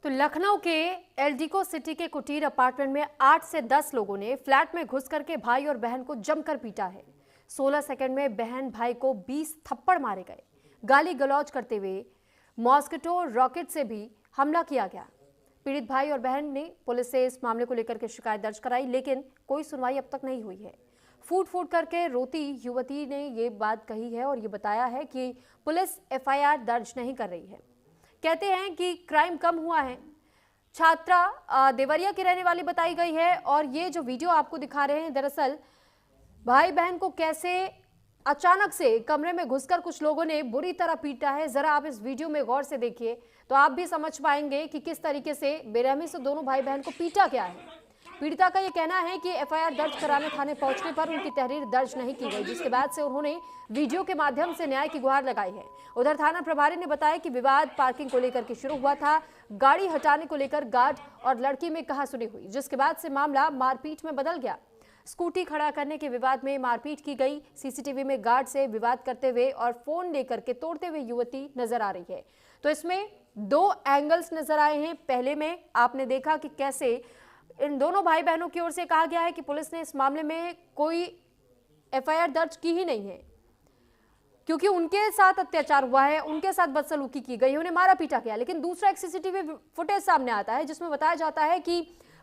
तो लखनऊ के एलडीको सिटी के कुटीर अपार्टमेंट में 8 से 10 लोगों ने फ्लैट में घुस करके भाई और बहन को जमकर पीटा है। 16 सेकंड में बहन भाई को 20 थप्पड़ मारे गए। गाली गलौज करते हुए मॉस्किटो रॉकेट से भी हमला किया गया। पीड़ित भाई और बहन ने पुलिस से इस मामले को लेकर के शिकायत दर्ज कराई, लेकिन कोई सुनवाई अब तक नहीं हुई है। फूट फूट करके रोती युवती ने ये बात कही है और ये बताया है कि पुलिस एफआईआर दर्ज नहीं कर रही है। कहते हैं कि क्राइम कम हुआ है। छात्रा देवरिया की रहने वाली बताई गई है और ये जो वीडियो आपको दिखा रहे हैं, दरअसल भाई बहन को कैसे अचानक से कमरे में घुसकर कुछ लोगों ने बुरी तरह पीटा है। जरा आप इस वीडियो में गौर से देखिए तो आप भी समझ पाएंगे कि किस तरीके से बेरहमी से दोनों भाई बहन को पीटा गया है। पीड़िता का यह कहना है कि एफआईआर दर्ज कराने थाने पहुंचने पर उनकी तहरीर दर्ज नहीं की गई, जिसके बाद से उन्होंने वीडियो के माध्यम से न्याय की गुहार लगाई है। उधर थाना प्रभारी ने बताया कि विवाद पार्किंग को लेकर के शुरू हुआ था। गाड़ी हटाने को लेकर गार्ड और लड़की में कहासुनी हुई, जिसके बाद से मामला मारपीट में बदल गया। स्कूटी खड़ा करने के विवाद में मारपीट की गई। सीसीटीवी में गार्ड से विवाद करते हुए और फोन लेकर के तोड़ते हुए युवती नजर आ रही है। तो इसमें दो एंगल्स नजर आए हैं। पहले में आपने देखा कि कैसे इन दोनों भाई बहनों की ओर से कहा गया है कि पुलिस ने इस मामले में कोई एफआईआर दर्ज की ही नहीं है, क्योंकि उनके साथ अत्याचार हुआ है, उनके साथ बदसलूकी की गई, उन्हें मारा पीटा गया। लेकिन दूसरा एक सीसीटीवी फुटेज सामने आता है जिसमें बताया जाता है कि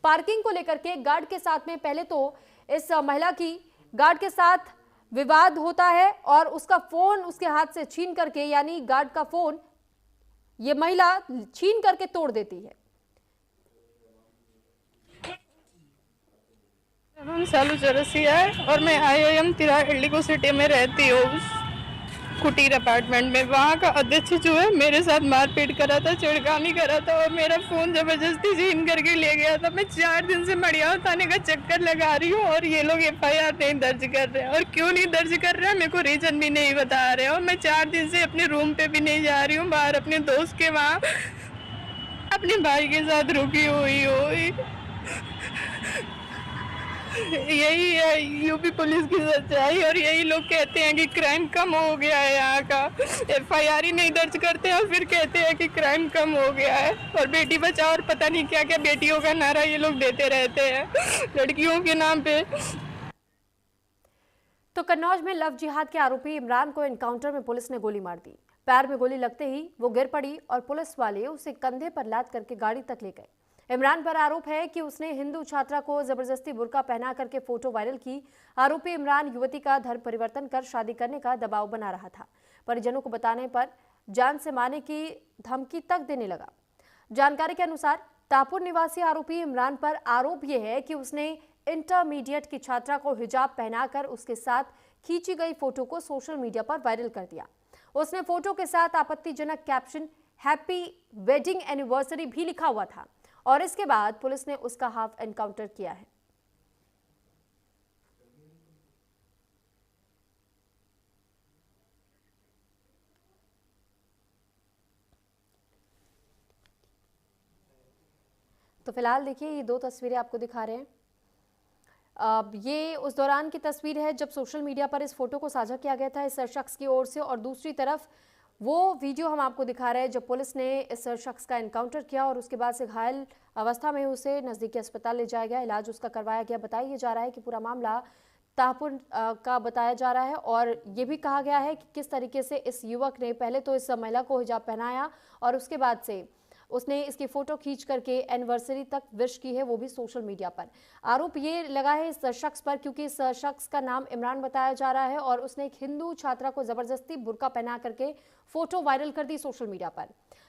पार्किंग को लेकर के गार्ड के साथ में पहले तो इस महिला की गार्ड के साथ विवाद होता है और उसका फोन उसके हाथ से छीन करके, यानी गार्ड का फोन ये महिला छीन करके तोड़ देती है। सालू चौरसिया है और मैं IIM तिराहा एलडीको सिटी में रहती हूँ, कुटीर अपार्टमेंट में। वहाँ का अध्यक्ष जो है मेरे साथ मारपीट करा था, छिड़कानी करा था और मेरा फोन जबरदस्ती छीन करके ले गया था। मैं 4 दिन से मड़ियाव थाने का चक्कर लगा रही हूँ और ये लोग एफआईआर नहीं दर्ज कर रहे हैं। और क्यों नहीं दर्ज कर रहे हैं मेरे को रीजन भी नहीं बता रहे। और मैं 4 दिन से अपने रूम पे भी नहीं जा रही हूँ, बाहर अपने दोस्त के वहाँ अपने भाई के साथ रुकी हुई हो। यही है यूपी पुलिस की सच्चाई। और यही लोग कहते हैं कि क्राइम कम हो गया है, यहाँ का एफआईआर ही नहीं दर्ज करते और फिर कहते हैं कि क्राइम कम हो गया है। और बेटी बचाओ और पता नहीं क्या क्या बेटियों का नारा ये लोग देते रहते हैं लड़कियों के नाम पे। तो कन्नौज में लव जिहाद के आरोपी इमरान को एनकाउंटर में पुलिस ने गोली मार दी। पैर में गोली लगते ही वो गिर पड़ी और पुलिस वाले उसे कंधे पर लाद करके गाड़ी तक ले गए। इमरान पर आरोप है कि उसने हिंदू छात्रा को जबरदस्ती बुर्का पहना करके फोटो वायरल की। आरोपी इमरान युवती का धर्म परिवर्तन कर शादी करने का दबाव बना रहा था। परिजनों को बताने पर जान से मारने की धमकी तक देने लगा। जानकारी के अनुसार तापुर निवासी आरोपी इमरान पर आरोप यह है कि उसने इंटरमीडिएट की छात्रा को हिजाब पहनाकर उसके साथ खींची गई फोटो को सोशल मीडिया पर वायरल कर दिया। उसने फोटो के साथ आपत्तिजनक कैप्शन हैप्पी वेडिंग एनिवर्सरी भी लिखा हुआ था और इसके बाद पुलिस ने उसका हाफ एनकाउंटर किया है। तो फिलहाल देखिए ये दो तस्वीरें आपको दिखा रहे हैं। अब ये उस दौरान की तस्वीर है जब सोशल मीडिया पर इस फोटो को साझा किया गया था इस शख्स की ओर से, और दूसरी तरफ वो वीडियो हम आपको दिखा रहे हैं जब पुलिस ने इस शख्स का एनकाउंटर किया और उसके बाद से घायल अवस्था में उसे नज़दीकी अस्पताल ले जाया गया, इलाज उसका करवाया गया। बताया जा रहा है कि पूरा मामला ताहपुर का बताया जा रहा है और ये भी कहा गया है कि किस तरीके से इस युवक ने पहले तो इस महिला को हिजाब पहनाया और उसके बाद से उसने इसकी फोटो खींच करके एनिवर्सरी तक विश की है, वो भी सोशल मीडिया पर। आरोप ये लगा है इस शख्स पर क्योंकि इस शख्स का नाम इमरान बताया जा रहा है और उसने एक हिंदू छात्रा को जबरदस्ती बुर्का पहना करके फोटो वायरल कर दी सोशल मीडिया पर।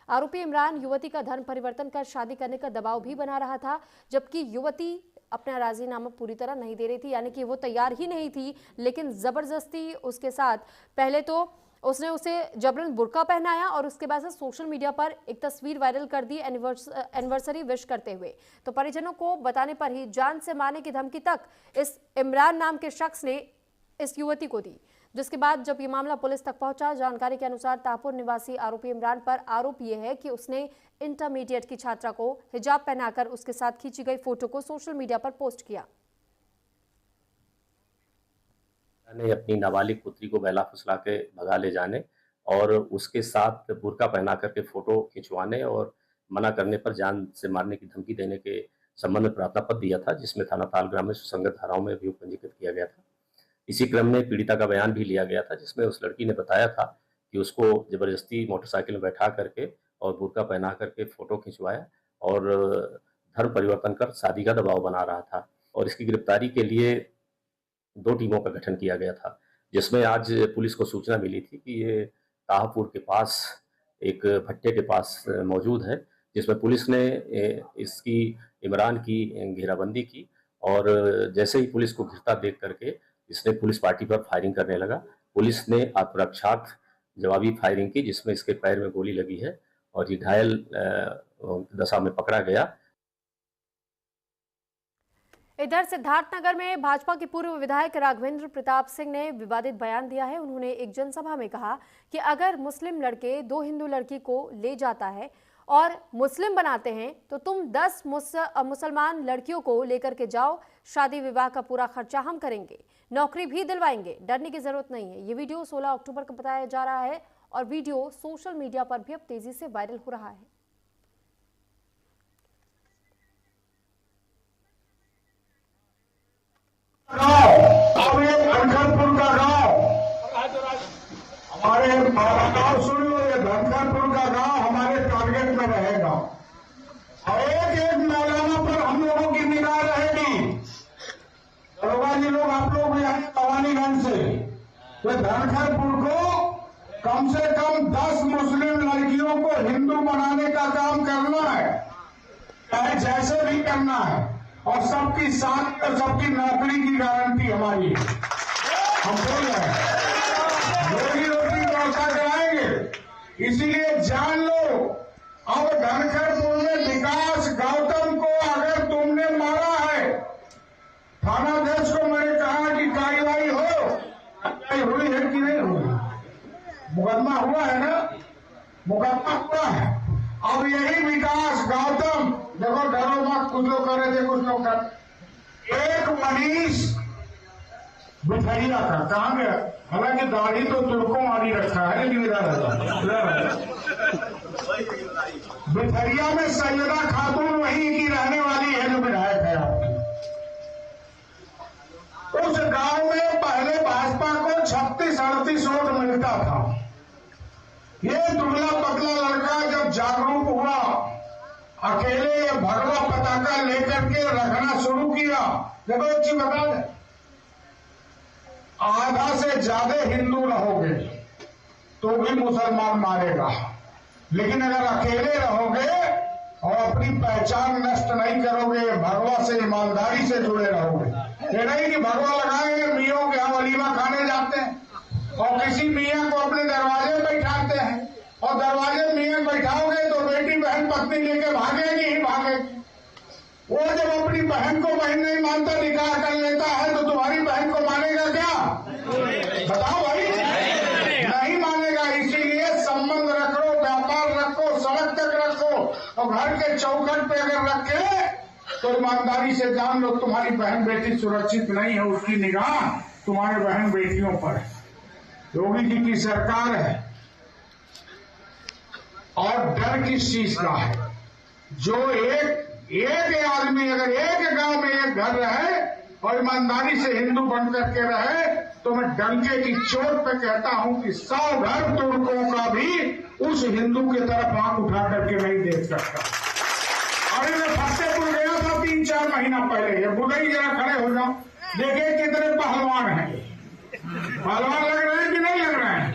आरोपी इमरान युवती का धर्म परिवर्तन कर शादी करने का दबाव भी बना रहा था, जबकि युवती अपना राजीनामा पूरी तरह नहीं दे रही थी, यानी कि वो तैयार ही नहीं थी, लेकिन जबरदस्ती उसके साथ पहले तो उसने उसे जबरन बुर्का पहनाया और उसके बाद से सोशल मीडिया पर एक तस्वीर वायरल कर दी एनिवर्सरी विश करते हुए। तो परिजनों को बताने पर ही जान से मारने की धमकी तक इस इमरान नाम के शख्स ने इस युवती को दी, जिसके बाद जब ये मामला पुलिस तक पहुंचा, जानकारी के अनुसार ताहपुर निवासी आरोपी इमरान पर आरोप यह है कि उसने इंटरमीडिएट की छात्रा को हिजाब पहनाकर उसके साथ खींची गई फोटो को सोशल मीडिया पर पोस्ट किया। ने अपनी नाबालिग पुत्री को बहला फुसला के भगा ले जाने और उसके साथ बुर्का पहना करके फोटो खिंचवाने और मना करने पर जान से मारने की धमकी देने के संबंध में प्रार्थना पत्र दिया था, जिसमें थाना तालग्राम में सुसंगत धाराओं में अभियोग पंजीकृत किया गया था। इसी क्रम में पीड़िता का बयान भी लिया गया था, जिसमें उस लड़की ने बताया था कि उसको जबरदस्ती मोटरसाइकिल में बैठा करके और बुर्का पहना करके फोटो खिंचवाया और धर्म परिवर्तन कर शादी का दबाव बना रहा था। और इसकी गिरफ्तारी के लिए 2 टीमों का गठन किया गया था, जिसमें आज पुलिस को सूचना मिली थी कि ये ताहपुर के पास एक भट्टे के पास मौजूद है, जिसमें पुलिस ने इसकी इमरान की घेराबंदी की और जैसे ही पुलिस को घिरता देख करके इसने पुलिस पार्टी पर फायरिंग करने लगा। पुलिस ने आत्मरक्षार्थ जवाबी फायरिंग की, जिसमें इसके पैर में गोली लगी है और ये घायल दशा में पकड़ा गया। इधर सिद्धार्थनगर में भाजपा के पूर्व विधायक राघवेंद्र प्रताप सिंह ने विवादित बयान दिया है। उन्होंने एक जनसभा में कहा कि अगर मुस्लिम लड़के 2 हिंदू लड़की को ले जाता है और मुस्लिम बनाते हैं तो तुम 10 मुसलमान लड़कियों को लेकर के जाओ, शादी विवाह का पूरा खर्चा हम करेंगे, नौकरी भी दिलवाएंगे, डरने की जरूरत नहीं है। ये वीडियो 16 अक्टूबर को बताया जा रहा है और वीडियो सोशल मीडिया पर भी अब तेजी से वायरल हो रहा है। अब ये धनखरपुर का गांव, हमारे गांव सुन लो, ये धनखरपुर का गांव हमारे टारगेट में रहेगा और एक एक मौलाना पर हम लोगों की निगाह रहेगी। दरोगा जी लोग, आप लोग भी आए भवानीगंज से, तो धनखरपुर को कम से कम 10 मुस्लिम लड़कियों को हिंदू बनाने का काम करना है, चाहे जैसे भी करना है, और सबकी साथ और सबकी नौकरी की गारंटी हमारी है। हम बोल रहे हैं रोजी रोटी व्यवस्था कराएंगे, इसीलिए जान लो। अब धनखरपुर में विकास गौतम को अगर तुमने मारा है, थानाध्यक्ष को मैंने कहा कि कार्रवाई हुई है कि नहीं हुई? मुकदमा हुआ है ना? मुकदमा हुआ है। अब यही विकास गौतम, देखो डरो मत, कुछ लोग कर रहे थे, कुछ लोग कर, एक मनीष बिथरिया का कहाँ गया? हालांकि दाढ़ी तो तुर्कों वाली रखा है, लेकिन बिथरिया में सैयदा खातून वहीं की रहने वाली है जो विधायक है आपकी। उस गांव में पहले भाजपा को 36-38 वोट मिलता था। ये दुबला पतला लड़का जब जागरूक हुआ, अकेले भगवा पताका लेकर के रखना शुरू किया। देखो एक चीज बता दें, आधा से ज्यादा हिंदू रहोगे तो भी मुसलमान मारेगा, लेकिन अगर अकेले रहोगे और अपनी पहचान नष्ट नहीं करोगे, भगवा से ईमानदारी से जुड़े रहोगे, ये नहीं कि भगवा लगाएंगे मियों के हम वलीमा खाने जाते हैं और किसी मियाँ को अपने दरवाजे में बैठाते हैं, और दरवाजे में मियाँ बैठाओगे तो बेटी बहन पत्नी लेके भागेगी ही भागेगी। वो जब अपनी बहन को बहन नहीं मानता, निकाह कर लेता है, तो तुम्हारी बहन को मानेगा क्या? बताओ भाई, नहीं मानेगा। इसीलिए संबंध रखो, व्यापार रखो, सड़क तक रखो, और घर के चौखट पे अगर रखे तो ईमानदारी से जान लो तुम्हारी बहन बेटी सुरक्षित नहीं है, उसकी निगाह तुम्हारे बहन बेटियों पर है। योगी जी की सरकार है और डर किस चीज का है? जो एक आदमी अगर एक गांव में एक घर रहे और ईमानदारी से हिंदू बन करके रहे, तो मैं डंके की चोट पे कहता हूं कि 100 घर तुर्कों का भी उस हिंदू की तरफ आंख उठा करके नहीं देख सकता। अरे मैं फतेहपुर गया था 3-4 महीना पहले, ये बुढ़ई जरा खड़े हो जाओ, देखिए कितने पहलवान हैं। पहलवान लग रहे हैं कि नहीं लग रहे हैं?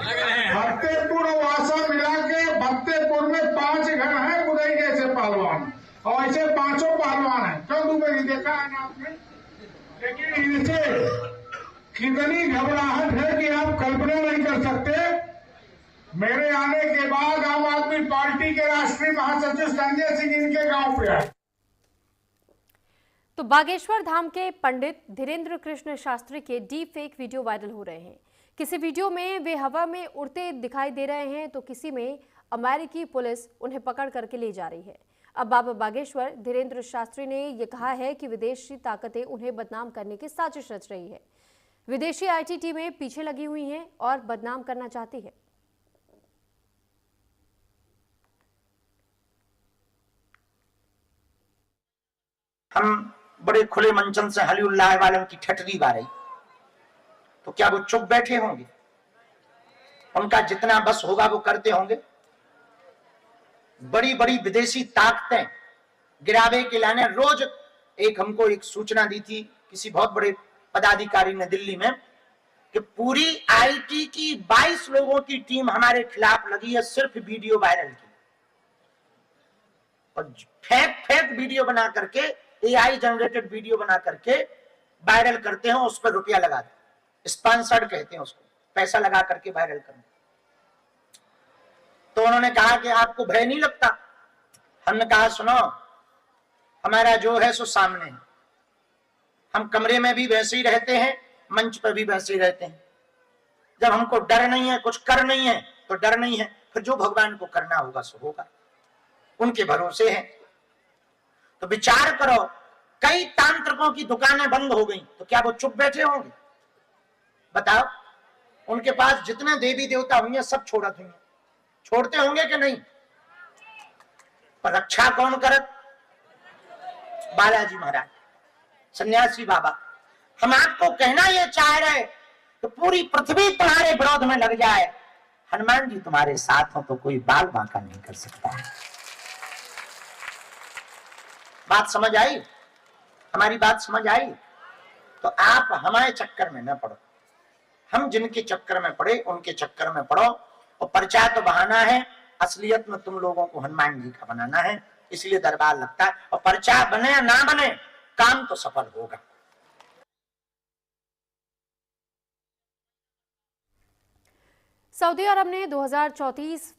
फतेहपुर और वासा मिला के फतेहपुर में 5 घर हैं बुढ़ई जैसे पहलवान, और ऐसे 5 पहलवान हैं। क्यों दुबई देखा है ना आपने? लेकिन इनसे कितनी घबराहट है कि आप कल्पना नहीं कर सकते। मेरे आने के बाद आम आदमी पार्टी के राष्ट्रीय महासचिव संजय सिंह इनके गांव पे आए। तो बागेश्वर धाम के पंडित धीरेन्द्र कृष्ण शास्त्री के डीप फेक वीडियो वायरल हो रहे हैं। किसी वीडियो में वे हवा में उड़ते दिखाई दे रहे हैं, तो किसी में अमेरिकी पुलिस उन्हें पकड़ करके ले जा रही है। अब बाबा बागेश्वर धीरेन्द्र शास्त्री ने यह कहा है कि विदेशी ताकतें उन्हें बदनाम करने की साजिश रच रही है। विदेशी आईटी टीमें पीछे लगी हुई हैं और बदनाम करना चाहती है। हम बड़े खुले मंचन से हलीउल्लाह वालों की ठटरी बारही, तो क्या वो चुप बैठे होंगे? उनका जितना बस होगा वो करते होंगे। बड़ी बड़ी विदेशी ताकतें गिरावे के लाने रोज हमको एक सूचना दी थी किसी बहुत बड़े पदाधिकारी ने दिल्ली में कि पूरी आईटी की 22 लोगों की टीम हमारे खिलाफ लगी है सिर्फ वीडियो वायरल की, और फेक वीडियो बना करके, एआई जनरेटेड वीडियो बना करके वायरल करते हैं, उस पर रुपया लगा दे, स्पॉन्सर्ड कहते हैं उसको, पैसा लगा करके वायरल करना। तो उन्होंने कहा कि आपको भय नहीं लगता? हमने कहा सुनो, हमारा जो है सो सामने है, हम कमरे में भी वैसे ही रहते हैं, मंच पर भी वैसे ही रहते हैं। जब हमको डर नहीं है, कुछ कर नहीं है, तो डर नहीं है, फिर जो भगवान को करना होगा सो होगा, उनके भरोसे है। तो विचार करो, कई तांत्रिकों की दुकानें बंद हो गई, तो क्या वो चुप बैठे होंगे? बताओ, उनके पास जितने देवी देवता हुए सब छोड़ते होंगे कि नहीं? पर रक्षा कौन करत? बालाजी महाराज, सन्यासी बाबा। हम आपको कहना ये चाह रहे कि पूरी पृथ्वी तुम्हारे विरोध में लग जाए, हनुमान जी तुम्हारे साथ हो तो कोई बाल बांका नहीं कर सकता है। बात समझ आई? हमारी बात समझ आई? तो आप हमारे चक्कर में न पड़ो, हम जिनके चक्कर में पड़े उनके चक्कर में पड़ो। और प्रचार तो बहाना है, असलियत में तुम लोगों को हनुमान जी का बनाना है, इसलिए दरबार लगता है। और प्रचार बने या ना बने, काम तो सफल होगा। सऊदी अरब ने 2034